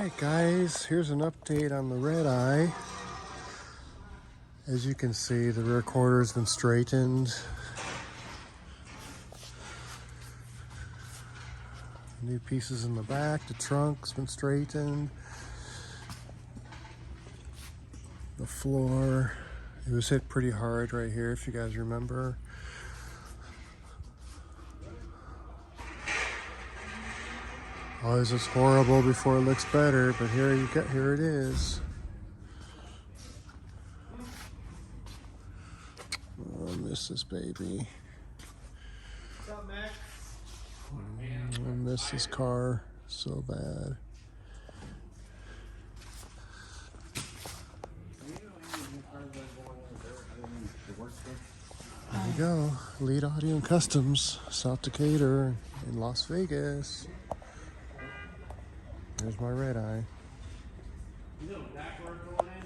Alright guys, here's an update on the Redeye. As you can see, the rear quarter's been straightened. New pieces in the back, the trunk's been straightened. The floor, it was hit pretty hard right here if you guys remember. Always looks horrible before it looks better, but here it is. Oh, I miss this baby. What's up, Max? I miss this car so bad. There you go, Lead Audio and Customs, South Decatur in Las Vegas. There's my Redeye. You know, backward going in.